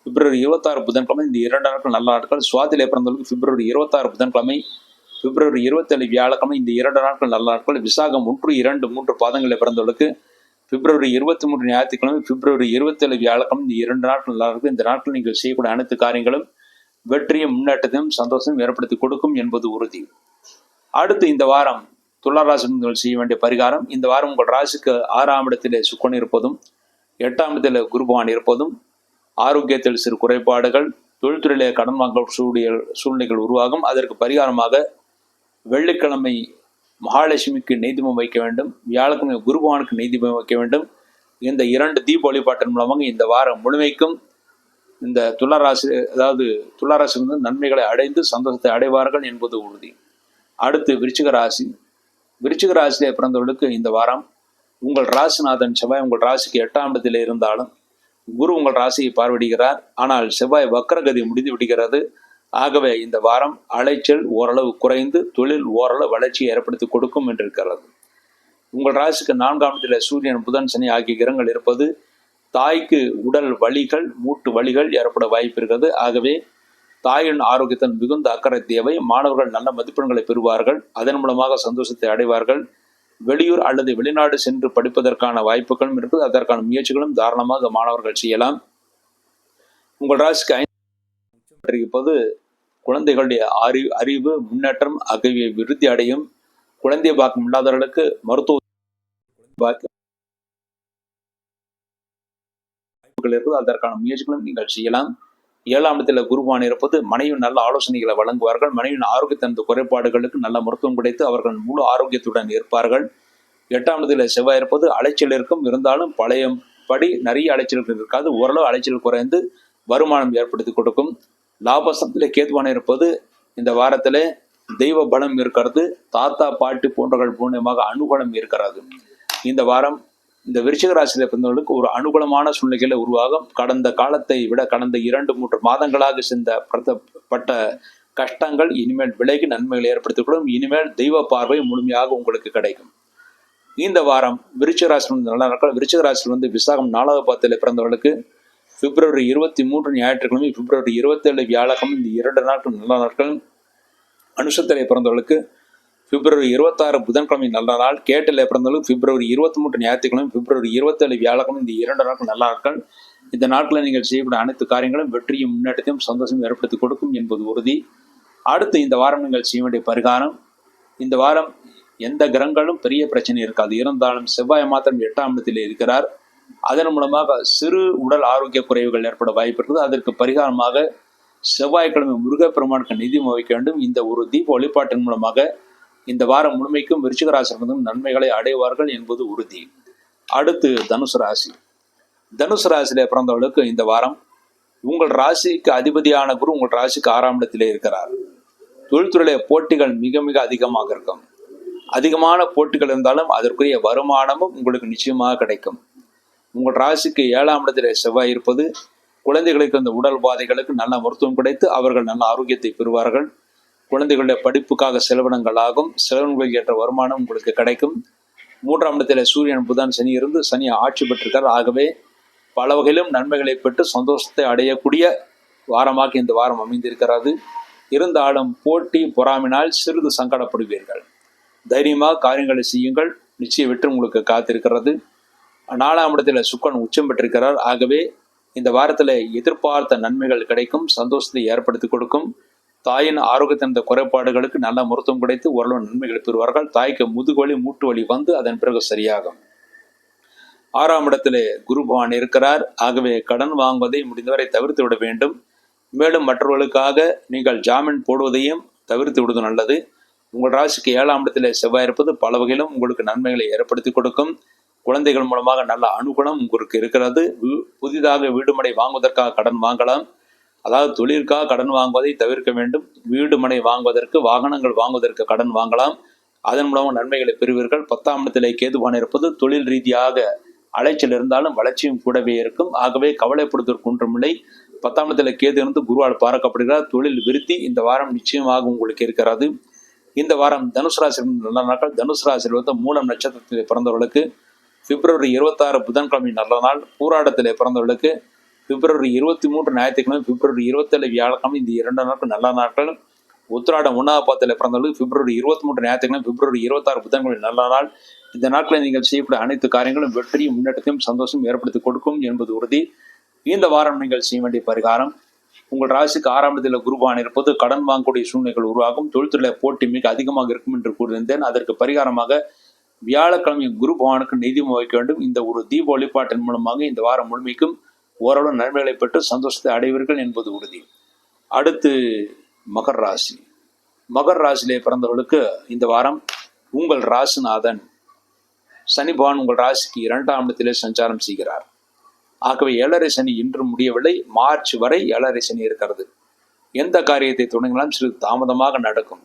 பிப்ரவரி 26 புதன்கிழமை, இந்த 2 நாட்கள் நல்ல நாட்கள். சுவாதியிலே பிறந்தவர்களுக்கு பிப்ரவரி 26 புதன்கிழமை, பிப்ரவரி 27 வியாழக்கிழமை, இந்த 2 நாட்கள் நல்ல நாட்கள். விசாகம் 1, 2, 3 பாதங்களில் பிறந்தவர்களுக்கு பிப்ரவரி 23 ஞாயிற்றுக்கிழமை, பிப்ரவரி 27 வியாழக்கிழமை, இந்த 2 நாட்கள் நல்லா இருக்கும். இந்த நாட்கள் நீங்கள் செய்யக்கூடிய அனைத்து காரியங்களும் வெற்றியும் முன்னேற்றத்தையும் சந்தோஷம் ஏற்படுத்தி கொடுக்கும் என்பது உறுதி. அடுத்து இந்த வாரம் துளாராசி செய்ய வேண்டிய பரிகாரம். இந்த வாரம் உங்கள் ராசிக்கு 6ஆம் இடத்திலே சுக்கிரன் இருப்பதும் 8ஆம் இடத்திலே குரு பகவான் இருப்பதும் ஆரோக்கியத்தில் சிறு குறைபாடுகள், தொழில்துறையிலே கடன் வாங்க சூழ்நிலைகள் உருவாகும். அதற்கு பரிகாரமாக வெள்ளிக்கிழமை மகாலட்சுமிக்கு நெய்தீபம் வைக்க வேண்டும். வியாழக்கிழமை குரு பகவானுக்கு நெய்தீபம் வைக்க வேண்டும். இந்த 2 தீப வழிபாட்டின் மூலமாக இந்த வாரம் முழுமைக்கும் இந்த துளாராசி நன்மைகளை அடைந்து சந்தோஷத்தை அடைவார்கள் என்பது உறுதி. அடுத்து விருச்சிக ராசியிலே பிறந்தவர்களுக்கு இந்த வாரம் உங்கள் ராசிநாதன் செவ்வாய் உங்கள் ராசிக்கு 8ஆம் இடத்திலே இருந்தாலும் குரு உங்கள் ராசியை பார்வையிடுகிறார். ஆனால் செவ்வாய் வக்கரகதி முடிந்து விடுகிறது. ஆகவே இந்த வாரம் அலைச்சல் ஓரளவு குறைந்து தொழில் ஓரளவு வளர்ச்சியை ஏற்படுத்தி கொடுக்கும் என்றிருக்கிறது. உங்கள் ராசிக்கு 4ஆம் இடத்திலே சூரியன் புதன் சனி ஆகிய கிரகங்கள் இருப்பது தாய்க்கு உடல் வலிகள், மூட்டு வலிகள் ஏற்பட வாய்ப்பு இருக்கிறது. ஆகவே தாயின் ஆரோக்கியத்தின் மிகுந்த அக்கறை தேவை. மாணவர்கள் நல்ல மதிப்பெண்களை பெறுவார்கள். அதன் மூலமாக சந்தோஷத்தை அடைவார்கள். வெளியூர் அல்லது வெளிநாடு சென்று படிப்பதற்கான வாய்ப்புகளும் இருக்குது. அதற்கான முயற்சிகளும் தாராளமாக மாணவர்கள் செய்யலாம். உங்கள் ராசிக்கு 5 இருப்பது குழந்தைகளுடைய அறிவு முன்னேற்றம் ஆகியவை விருத்தி அடையும். குழந்தை பாக்கம் இல்லாதவர்களுக்கு மருத்துவ வாய்ப்புகள் இருக்குது. அதற்கான முயற்சிகளும் நீங்கள் செய்யலாம். 7ஆம் இடத்தில் குருவான் இருப்பது மனைவி நல்ல ஆலோசனைகளை வழங்குவார்கள். மனைவியின் ஆரோக்கியத்தின் குறைபாடுகளுக்கு நல்ல மருத்துவம் கிடைத்து அவர்கள் முழு ஆரோக்கியத்துடன் இருப்பார்கள். 8ஆம் இடத்தில் செவ்வாய் இருப்பது அலைச்சல் இருக்கும். இருந்தாலும் பழையபடி நிறைய அலைச்சல்கள் இருக்காது. ஓரளவு அலைச்சல் குறைந்து வருமானம் ஏற்படுத்தி கொடுக்கும். லாபஸ்தானத்தில் கேதுவான இருப்பது இந்த வாரத்தில் தெய்வ பலம் இருக்கிறது. தாத்தா பாட்டி போன்றவர்கள் மூலமாக அனுகூலம் இருக்கிறது. இந்த வாரம் இந்த விருச்சிக ராசியில பிறந்தவர்களுக்கு ஒரு அனுகூலமான சூழ்நிலைகளை உருவாகும். கடந்த காலத்தை விட கடந்த 2-3 மாதங்களாக பட்ட கஷ்டங்கள் இனிமேல் விலகி நன்மைகளை ஏற்படுத்திக் இனிமேல் தெய்வ பார்வை முழுமையாக உங்களுக்கு கிடைக்கும். இந்த வாரம் விருச்சிக ராசி நல்ல நாட்கள். விருச்சிக ராசியில் விசாகம் 4வது பாதத்தில் பிறந்தவர்களுக்கு பிப்ரவரி 23 ஞாயிற்றுக்கிழமை, பிப்ரவரி 27 வியாழக்கிழமை, இந்த 2 நாட்கள் நல்ல நாட்கள். அனுஷத்திலே பிறந்தவர்களுக்கு பிப்ரவரி 26 புதன்கிழமை நல்ல நாள். கேட்டிலே பிறந்தவர்களுக்கு பிப்ரவரி 23 ஞாயிற்றுக்கிழமை, பிப்ரவரி 27 வியாழக்கிழமை, இந்த 2 நாட்கள் நல்ல நாட்கள். இந்த நாட்களில் நீங்கள் செய்யக்கூடிய அனைத்து காரியங்களும் வெற்றியும் முன்னேற்றத்தையும் சந்தோஷம் ஏற்படுத்தி கொடுக்கும் என்பது உறுதி. அடுத்து இந்த வாரம் நீங்கள் செய்ய வேண்டிய பரிகாரம். இந்த வாரம் எந்த கிரகங்களும் பெரிய பிரச்சனை இருக்காது. இருந்தாலும் செவ்வாய் மாத்திரம் 8ஆம் இடத்தில் இருக்கிறார். அதன் மூலமாக சிறு உடல் ஆரோக்கிய குறைவுகள் ஏற்பட வாய்ப்பு இருக்குது. அதற்கு பரிகாரமாக செவ்வாய்க்கிழமை முருகப்பெருமானுக்கு நிதி வைக்க வேண்டும். இந்த ஒரு தீப வழிபாட்டின் மூலமாக இந்த வாரம் முழுமைக்கும் விருச்சிக ராசியிலிருந்தும் நன்மைகளை அடைவார்கள் என்பது உறுதி. அடுத்து தனுசு ராசி. தனுசு ராசியிலே பிறந்தவர்களுக்கு இந்த வாரம் உங்கள் ராசிக்கு அதிபதியான குரு உங்கள் ராசிக்கு 6ஆம் இடத்திலே இருக்கிறார். தொழில்துறையிலே போட்டிகள் மிக மிக அதிகமாக இருக்கும். அதிகமான போட்டிகள் இருந்தாலும் அதற்குரிய வருமானமும் உங்களுக்கு நிச்சயமாக கிடைக்கும். உங்கள் ராசிக்கு 7ஆம் இடத்திலே செவ்வாய் இருப்பது குழந்தைகளுக்கு இந்த உடல் பாதைகளுக்கு நல்ல மருத்துவம் கிடைத்து அவர்கள் நல்ல ஆரோக்கியத்தை பெறுவார்கள். குழந்தைகளுடைய படிப்புக்காக செலவினங்களாகும். செலவினங்களுக்கு ஏற்ற வருமானம் உங்களுக்கு கிடைக்கும். 3ஆம் இடத்திலே சூரியன் புதன் சனி இருந்து சனி ஆட்சி பெற்றிருக்கார். ஆகவே பல வகையிலும் நன்மைகளை பெற்று சந்தோஷத்தை அடையக்கூடிய வாரமாக இந்த வாரம் அமைந்திருக்கிறது. இருந்தாலும் போட்டி பொறாமினால் சிறிது சங்கடப்படுவீர்கள். தைரியமாக காரியங்களை செய்யுங்கள். நிச்சய வெற்றி உங்களுக்கு காத்திருக்கிறது. 4ஆம் இடத்துல சுக்கிரன் உச்சம் பெற்றிருக்கிறார். ஆகவே இந்த வாரத்தில் எதிர்பார்த்த நன்மைகள் கிடைக்கும். சந்தோஷத்தை ஏற்படுத்தி கொடுக்கும். தாயின் ஆரோக்கியத்தின் குறைபாடுகளுக்கு நல்ல மருத்துவம் கிடைத்து ஓரளவு நன்மைகளை பெறுவார்கள். தாய்க்கு முதுகுவலி மூட்டு வலி அதன் பிறகு சரியாகும். 6ஆம் இடத்திலே குரு பகவான் இருக்கிறார். ஆகவே கடன் வாங்குவதை முடிந்தவரை தவிர்த்து விட வேண்டும். மேலும் மற்றவர்களுக்காக நீங்கள் ஜாமீன் போடுவதையும் தவிர்த்து விடுவது நல்லது. உங்கள் ராசிக்கு 7ஆம் இடத்திலே செவ்வாய் இருப்பது பல வகையிலும் உங்களுக்கு நன்மைகளை ஏற்படுத்தி கொடுக்கும். குழந்தைகள் மூலமாக நல்ல அனுகூலம் உங்களுக்கு இருக்கிறது. புதிதாக வீடுமனை வாங்குவதற்காக கடன் வாங்கலாம். அதாவது தொழிலுக்காக கடன் வாங்குவதை தவிர்க்க வேண்டும். வீடு மனை வாங்குவதற்கு வாகனங்கள் வாங்குவதற்கு கடன் வாங்கலாம். அதன் மூலமாக நன்மைகளை பெறுவீர்கள். 10ஆம் இடத்திலே கேதுவான் இருப்பது தொழில் ரீதியாக அலைச்சல் இருந்தாலும் வளர்ச்சியும் கூடவே இருக்கும். ஆகவே கவலைப்படுவதற்கு ஒன்றுமில்லை. 10ஆம் இடத்திலே கேது இருந்து குருவால் பார்க்கப்படுகிறார். தொழில் விருத்தி இந்த வாரம் நிச்சயமாக உங்களுக்கு இருக்கிறது. இந்த வாரம் தனுசு ராசி நல்ல நாட்கள். தனுசு ராசியில் மூலம் நட்சத்திரத்தில் பிறந்தவர்களுக்கு பிப்ரவரி 26 புதன்கிழமை நல்ல நாள். பூராடத்திலே பிறந்தவர்களுக்கு பிப்ரவரி 23 ஞாயிற்றுக்கிழமை, பிப்ரவரி 27 வியாழக்கிழமை, இந்த 2 நாட்கள் நல்ல நாட்கள். உத்திராடம் 1ஆம் பாதத்தில் பிறந்தவர்களுக்கு பிப்ரவரி 23 ஞாயிற்றுக்கிழமை, பிப்ரவரி 26 புதன்கிழமை நல்ல நாள். இந்த நாட்களில் நீங்கள் செய்யக்கூடிய அனைத்து காரியங்களும் வெற்றியும் முன்னேற்றத்தையும் சந்தோஷம் ஏற்படுத்தி கொடுக்கும் என்பது உறுதி. இந்த வாரம் நீங்கள் செய்ய வேண்டிய பரிகாரம். உங்கள் ராசிக்கு 6ஆம் இடத்தில் குருவான் இருப்பது கடன் வாங்கக்கூடிய சூழ்நிலைகள் உருவாகும். தொழில்துறையில போட்டி மிக அதிகமாக இருக்கும் என்று கூறியிருந்தேன். அதற்கு பரிகாரமாக வியாழக்கிழமை குரு பகவானுக்கு நிதி வைக்க வேண்டும். இந்த ஒரு தீப வழிபாட்டின் மூலமாக இந்த வாரம் முழுமைக்கும் ஓரளவு நன்மைகளை பெற்று சந்தோஷத்தை அடைவீர்கள் என்பது உறுதி. அடுத்து மகர் ராசி. மகர் ராசியிலே பிறந்தவர்களுக்கு இந்த வாரம் உங்கள் ராசிநாதன் சனி பகவான் உங்கள் ராசிக்கு 2ஆம் இடத்திலே சஞ்சாரம் செய்கிறார். ஆகவே 7.5 சனி இன்று முடியவில்லை. மார்ச் வரை 7.5 சனி இருக்கிறது. எந்த காரியத்தை தொடங்கினாலும் சிறிது தாமதமாக நடக்கும்.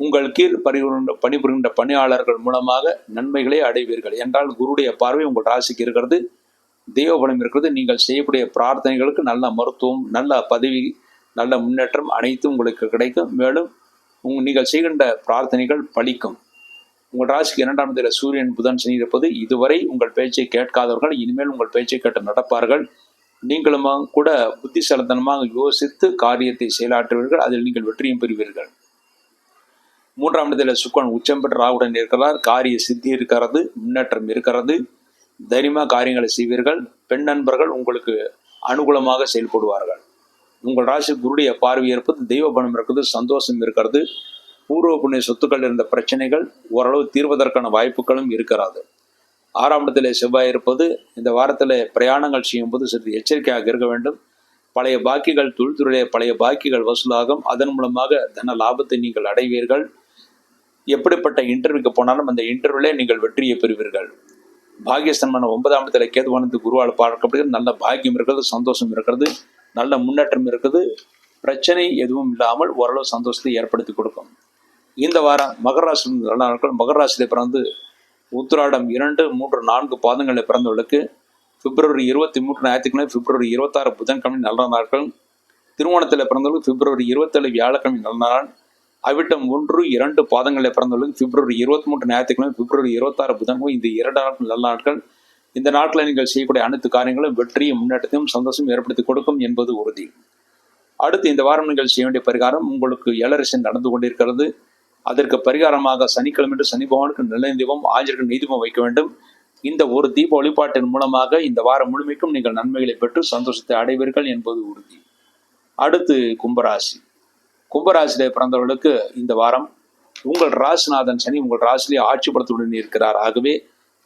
உங்கள் கீழ் பணிபுரிகின்ற பணியாளர்கள் மூலமாக நன்மைகளை அடைவீர்கள். என்றால் குருடைய பார்வை உங்கள் ராசிக்கு இருக்கிறது. தெய்வபலம் இருக்கிறது. நீங்கள் செய்யக்கூடிய பிரார்த்தனைகளுக்கு நல்ல மருத்துவம், நல்ல பதவி, நல்ல முன்னேற்றம் அனைத்தும் உங்களுக்கு கிடைக்கும். மேலும் நீங்கள் செய்கின்ற பிரார்த்தனைகள் பலிக்கும். உங்கள் ராசிக்கு 2ஆம் இடத்துல சூரியன் புதன் சனி இருப்பது இதுவரை உங்கள் பேச்சை கேட்காதவர்கள் இனிமேல் உங்கள் பேச்சை கேட்டு நடப்பார்கள். நீங்களும் கூட புத்திசாலித்தனமாக யோசித்து காரியத்தை செயலாற்றுவீர்கள். அதில் நீங்கள் வெற்றியும் பெறுவீர்கள். 3ஆம் இடத்துல சுக்கிரன் உச்சம் பெற்ற ராகுடன் இருக்கிறார். காரிய சித்தி இருக்கிறது, முன்னேற்றம் இருக்கிறது. தைரியமாக காரியங்களை செய்வீர்கள். பெண் நண்பர்கள் உங்களுக்கு அனுகூலமாக செயல்படுவார்கள். உங்கள் ராசி குருடைய பார்வை இருப்பது, தெய்வ பலம் இருக்கிறது, சந்தோஷம் இருக்கிறது. பூர்வ புண்ணிய சொத்துக்கள் இருந்த பிரச்சனைகள் ஓரளவு தீர்வதற்கான வாய்ப்புகளும் இருக்கிறது. 6ஆம் இடத்துல செவ்வாய் இருப்பது, இந்த வாரத்தில் பிரயாணங்கள் செய்யும் போது சற்று எச்சரிக்கையாக இருக்க வேண்டும். பழைய பாக்கிகள், தொழில்துறையிலே பழைய பாக்கிகள் வசூலாகும். அதன் மூலமாக தன லாபத்தை நீங்கள் அடைவீர்கள். எப்படிப்பட்ட இன்டர்வியூக்கு போனாலும் அந்த இன்டர்வியூலே நீங்கள் வெற்றியை பெறுவீர்கள். பாகியஸ்தன்மான 9ஆம் இடத்துல கேதுவானது குருவால் பார்க்கப்படுகிறது. நல்ல பாக்கியம் இருக்கிறது, சந்தோஷம் இருக்கிறது, நல்ல முன்னேற்றம் இருக்குது. பிரச்சனை எதுவும் இல்லாமல் ஓரளவு சந்தோஷத்தை ஏற்படுத்தி கொடுக்கும். இந்த வாரம் மகர ராசி நல்ல நாட்கள். மகர ராசியில் பிறந்து உத்திராடம் 2, 3, 4 பாதங்களில் பிறந்தவர்களுக்கு பிப்ரவரி 23 ஞாயிற்றுக்கிழமை, பிப்ரவரி 26 புதன்கிழமை நல்ல நாட்கள். திருவோணத்தில் பிறந்தவர்களுக்கு பிப்ரவரி 27 வியாழக்கிழமை நல்ல நாள். அவிட்டம் 1, 2 பாதங்களில் பிறந்தவர்களுக்கு பிப்ரவரி 23 ஞாயிற்றுக்கிழமை, பிப்ரவரி 26 புதன்கிழமை இந்த 2 நாட்கள் நல்ல நாட்கள். இந்த நாட்களில் நீங்கள் செய்யக்கூடிய அனைத்து காரியங்களும் வெற்றியும் முன்னேற்றத்தையும் சந்தோஷம் ஏற்படுத்தி கொடுக்கும் என்பது உறுதி. அடுத்து இந்த வாரம் நீங்கள் செய்ய வேண்டிய பரிகாரம், உங்களுக்கு ஏழரசன் நடந்து கொண்டிருக்கிறது. அதற்கு பரிகாரமாக சனிக்கிழமை சனி பகவானுக்கு நிலை தீபம், ஆஞ்சநேயருக்கு நெய் தீபம் வைக்க வேண்டும். இந்த ஒரு தீப வழிபாட்டின் மூலமாக இந்த வாரம் முழுமைக்கும் நீங்கள் நன்மைகளை பெற்று சந்தோஷத்தை அடைவீர்கள் என்பது உறுதி. அடுத்து கும்பராசி. கும்பராசியிலே பிறந்தவர்களுக்கு இந்த வாரம் உங்கள் ராசிநாதன் சனி உங்கள் ராசியிலே ஆட்சிப்படுத்துடன் இருக்கிறார். ஆகவே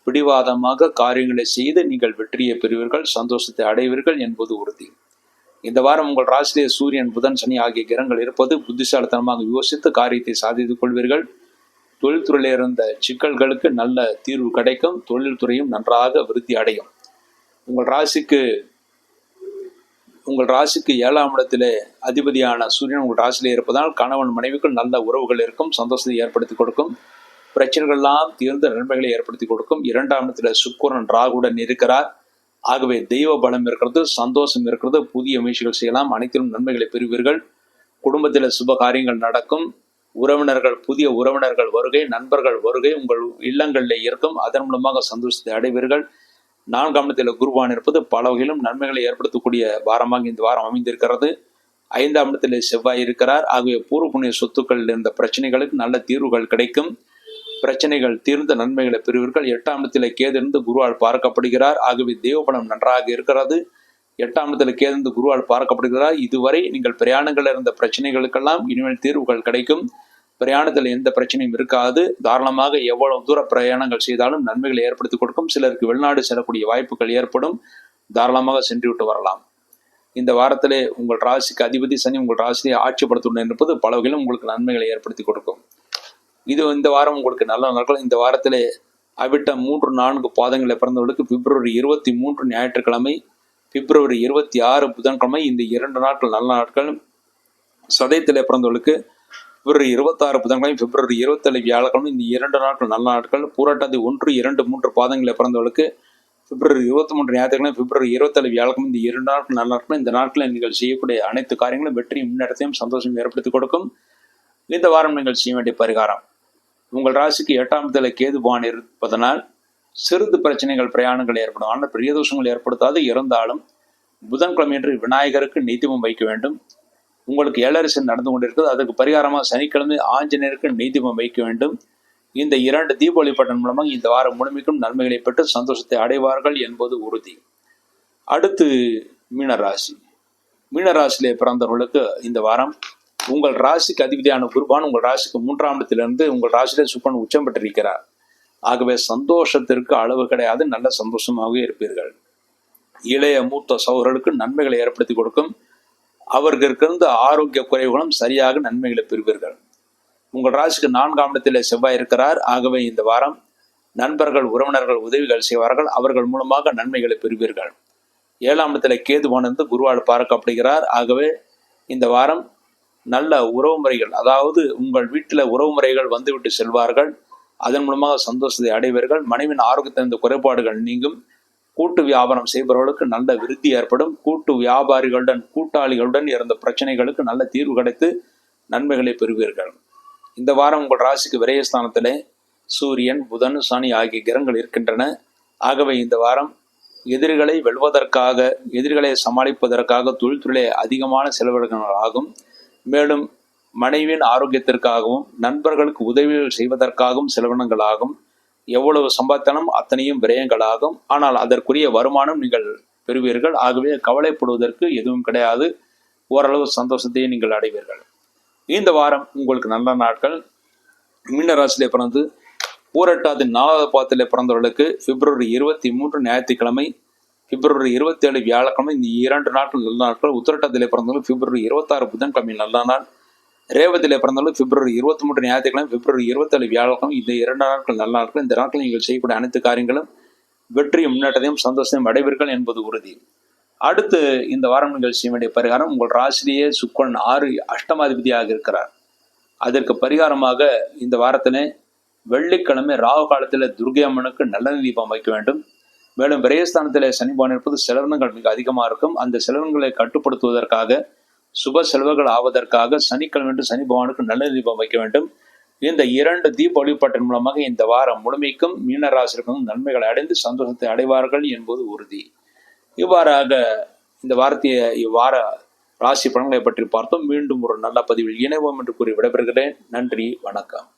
பிடிவாதமாக காரியங்களை செய்து நீங்கள் வெற்றியை பெறுவீர்கள், சந்தோஷத்தை அடைவீர்கள் என்பது உறுதி. இந்த வாரம் உங்கள் ராசியிலே சூரியன் புதன் சனி ஆகிய கிரகங்கள் இருப்பது, புத்திசாலித்தனமாக யோசித்து காரியத்தை சாதித்துக் கொள்வீர்கள். தொழில்துறையில் இருந்த சிக்கல்களுக்கு நல்ல தீர்வு கிடைக்கும். தொழில்துறையும் நன்றாக விருத்தி அடையும். உங்கள் ராசிக்கு 7ஆம் இடத்திலே அதிபதியான சூரியன் உங்கள் ராசியிலே இருப்பதால் கணவன் மனைவிக்குள் நல்ல உறவுகள் இருக்கும், சந்தோஷத்தை ஏற்படுத்தி கொடுக்கும். பிரச்சனைகள்லாம் தீர்ந்த நன்மைகளை ஏற்படுத்தி கொடுக்கும். 2ஆம் இடத்துல சுக்கிரன் ராகுடன் இருக்கிறார். ஆகவே தெய்வ பலம் இருக்கிறது, சந்தோஷம் இருக்கிறது. புதிய முயற்சிகள் செய்யலாம், அனைத்திலும் நன்மைகளை பெறுவீர்கள். குடும்பத்தில் சுப காரியங்கள் நடக்கும். புதிய உறவினர்கள் வருகை, நண்பர்கள் வருகை உங்கள் இல்லங்களில் இருக்கும். அதன் மூலமாக சந்தோஷத்தை அடைவீர்கள். 4ஆம் இடத்தில் குருவான் இருப்பது பல வகையிலும் நன்மைகளை ஏற்படுத்தக்கூடிய வாரமாக இந்த வாரம் அமைந்திருக்கிறது. 5ஆம் இடத்தில் செவ்வாய் இருக்கிறார். ஆகவே பூர்வ புண்ணிய சொத்துக்கள் இருந்த பிரச்சனைகளுக்கு நல்ல தீர்வுகள் கிடைக்கும். பிரச்சனைகள் தீர்ந்த நன்மைகளை பெறுவீர்கள். 8ஆம் இடத்தில் கேதிருந்து குருவால் பார்க்கப்படுகிறார். ஆகவே தேவபலம் நன்றாக இருக்கிறது. 8ஆம் இடத்தில் கேதிருந்து குருவால் பார்க்கப்படுகிறார். இதுவரை நீங்கள் பிரயாணங்கள் இருந்த பிரச்சனைகளுக்கெல்லாம் இனிமேல் தீர்வுகள் கிடைக்கும். பிரயாணத்தில் எந்த பிரச்சனையும் இருக்காது. தாராளமாக எவ்வளவு தூர பிரயாணங்கள் செய்தாலும் நன்மைகளை ஏற்படுத்தி கொடுக்கும். சிலருக்கு வெளிநாடு செல்லக்கூடிய வாய்ப்புகள் ஏற்படும். தாராளமாக சென்று விட்டு வரலாம். இந்த வாரத்திலே உங்கள் ராசிக்கு அதிபதி சனி உங்கள் ராசியை ஆட்சிப்படுத்துடன் இருப்பது பல வகையிலும் உங்களுக்கு நன்மைகளை ஏற்படுத்தி கொடுக்கும். இந்த வாரம் உங்களுக்கு நல்ல நாட்கள். இந்த வாரத்திலே அவிட்டம் 3, 4 பாதங்களில் பிறந்தவர்களுக்கு பிப்ரவரி 23 ஞாயிற்றுக்கிழமை, பிப்ரவரி 26 புதன்கிழமை இந்த 2 நாட்கள் நல்ல நாட்கள். சதயத்திலே பிறந்தவர்களுக்கு பிப்ரவரி 26 புதன்கிழமை, பிப்ரவரி 27 வியாழக்கிழமை இந்த 2 நாட்கள் நல்ல நாட்கள். பூரட்டாதி 1, 2, 3 பாதங்களில் பிறந்தவர்களுக்கு பிப்ரவரி 23 ஞாயிற்றுக்கிழமை, பிப்ரவரி 27 வியாழக்கிழமை இந்த 2 நாட்கள் நல்ல நாட்கள். இந்த நாட்களில் நீங்கள் செய்யக்கூடிய அனைத்து காரியங்களும் வெற்றியும் முன்னேற்றத்தையும் சந்தோஷம் ஏற்படுத்தி கொடுக்கும். இந்த வாரம் நீங்கள் செய்ய வேண்டிய பரிகாரம், உங்கள் ராசிக்கு 8ஆம் இடத்துல கேது பகவான் இருப்பதனால் சிறிது பிரச்சனைகள் பிரயாணங்கள் ஏற்படும். ஆனால் பெரிய தோஷங்கள் ஏற்படுத்தாது. இருந்தாலும் புதன்கிழமை என்று விநாயகருக்கு நெய்தீபம் வைக்க வேண்டும். உங்களுக்கு ஏழரசன் நடந்து கொண்டிருக்கிறது. அதுக்கு பரிகாரமாக சனிக்கிழமை ஆஞ்சநேயருக்கு நெய்தீபம் வைக்க வேண்டும். இந்த 2 தீப வழிபாட்டின் மூலமாக இந்த வாரம் முழுமைக்கும் நன்மைகளை பெற்று சந்தோஷத்தை அடைவார்கள் என்பது உறுதி. அடுத்து மீனராசி. மீனராசியிலே பிறந்தவர்களுக்கு இந்த வாரம் உங்கள் ராசிக்கு அதிபதியான குருவான் உங்கள் ராசிக்கு 3ஆம் இடத்திலிருந்து உங்கள் ராசியிலே சுக்கிரன் உச்சம் பெற்றிருக்கிறார். ஆகவே சந்தோஷத்திற்கு அளவு கிடையாது. நல்ல சந்தோஷமாக இருப்பீர்கள். இளைய மூத்த சகோதரர்களுக்கு நன்மைகளை ஏற்படுத்தி கொடுக்கும். அவர்களுக்கு இருந்த ஆரோக்கிய குறைவுகளும் சரியாக நன்மைகளை பெறுவீர்கள். உங்கள் ராசிக்கு 4ஆம் இடத்திலே செவ்வாய் இருக்கிறார். ஆகவே இந்த வாரம் நண்பர்கள் உறவினர்கள் உதவிகள் செய்வார்கள். அவர்கள் மூலமாக நன்மைகளை பெறுவீர்கள். 7ஆம் இடத்திலே கேதுவானது குருவால் பார்க்கப்படுகிறார். ஆகவே இந்த வாரம் நல்ல உறவுமுறைகள், அதாவது உங்கள் வீட்டில் உறவுமுறைகள் வந்துவிட்டு செல்வார்கள். அதன் மூலமாக சந்தோஷத்தை அடைவீர்கள். மனைவின் ஆரோக்கியத்தின் குறைபாடுகள் நீங்கும். கூட்டு வியாபாரம் செய்பவர்களுக்கு நல்ல விருத்தி ஏற்படும். கூட்டு வியாபாரிகளுடன் கூட்டாளிகளுடன் இருந்த பிரச்சனைகளுக்கு நல்ல தீர்வு கிடைத்து நன்மைகளை பெறுவீர்கள். இந்த வாரம் உங்கள் ராசிக்கு விரயஸ்தானத்திலே சூரியன், புதன், சனி ஆகிய கிரகங்கள் இருக்கின்றன. ஆகவே இந்த வாரம் எதிரிகளை வெல்வதற்காக, எதிரிகளை சமாளிப்பதற்காக தொழில்துறையிலே அதிகமான செலவினங்கள் ஆகும். மேலும் மனைவியின் ஆரோக்கியத்திற்காகவும் நண்பர்களுக்கு உதவிகள் செய்வதற்காகவும் செலவினங்கள் ஆகும். எவ்வளவு சம்பாதித்தாலும் அத்தனையும் விரயங்களாகும். ஆனால் அதற்குரிய வருமானம் நீங்கள் பெறுவீர்கள். ஆகவே கவலைப்படுவதற்கு எதுவும் கிடையாது. ஓரளவு சந்தோஷத்தையே நீங்கள் அடைவீர்கள். இந்த வாரம் உங்களுக்கு நல்ல நாட்கள். மீன ராசியிலே பிறந்து பூரட்டாதி 4வது பாதத்திலே பிறந்தவர்களுக்கு பிப்ரவரி 23 ஞாயிற்றுக்கிழமை, பிப்ரவரி 27 வியாழக்கிழமை, இந்த 2 நாட்கள் நல்ல நாட்கள். உத்திரட்டாதியிலே பிறந்தவர்கள் பிப்ரவரி 26 புதன்கிழமை நல்ல நாள். ரேவதியிலே பிறந்தவர்கள் பிப்ரவரி 23 ஞாயிற்றுக்கிழமை, பிப்ரவரி 27 வியாழக்கிழமை, இந்த 2 நாட்கள் நல்ல நாட்கள். இந்த நாட்கள் நீங்கள் செய்யக்கூடிய அனைத்து காரியங்களும் வெற்றியும் முன்னேற்றத்தையும் சந்தோஷத்தையும் அடைவீர்கள் என்பது உறுதி. அடுத்து இந்த வாரம் நீங்கள் செய்ய வேண்டிய பரிகாரம், உங்கள் ராசிலேயே சுக்கிரன் 6 அஷ்டமாதிபதியாக இருக்கிறார். அதற்கு பரிகாரமாக இந்த வாரத்திலே வெள்ளிக்கிழமை ராகு காலத்தில் துர்க்கை அம்மனுக்கு நல்லெண்ணெய் தீபம் வைக்க வேண்டும். மேலும் விரயஸ்தானத்திலே சனி பகவான் இருப்பது செலவினங்கள் மிக அதிகமாக இருக்கும். அந்த செலவினங்களை கட்டுப்படுத்துவதற்காக, சுப செலவுகள் ஆவதற்காக சனிக்கிழமை சனி பகவானுக்கு நல்லெண்ணெய் தீபம் வைக்க வேண்டும். இந்த 2 தீப வழிபாட்டின் மூலமாக இந்த வாரம் முழுமைக்கும் மீனராசிக்கும் நன்மைகளை அடைந்து சந்தோஷத்தை அடைவார்கள் என்பது உறுதி. இவ்வாறாக இந்த இவ்வார ராசி பலன்களை பற்றி பார்த்தோம். மீண்டும் ஒரு நல்ல பதிவில் இணைவோம் என்று கூறி விடைபெறுகிறேன். நன்றி, வணக்கம்.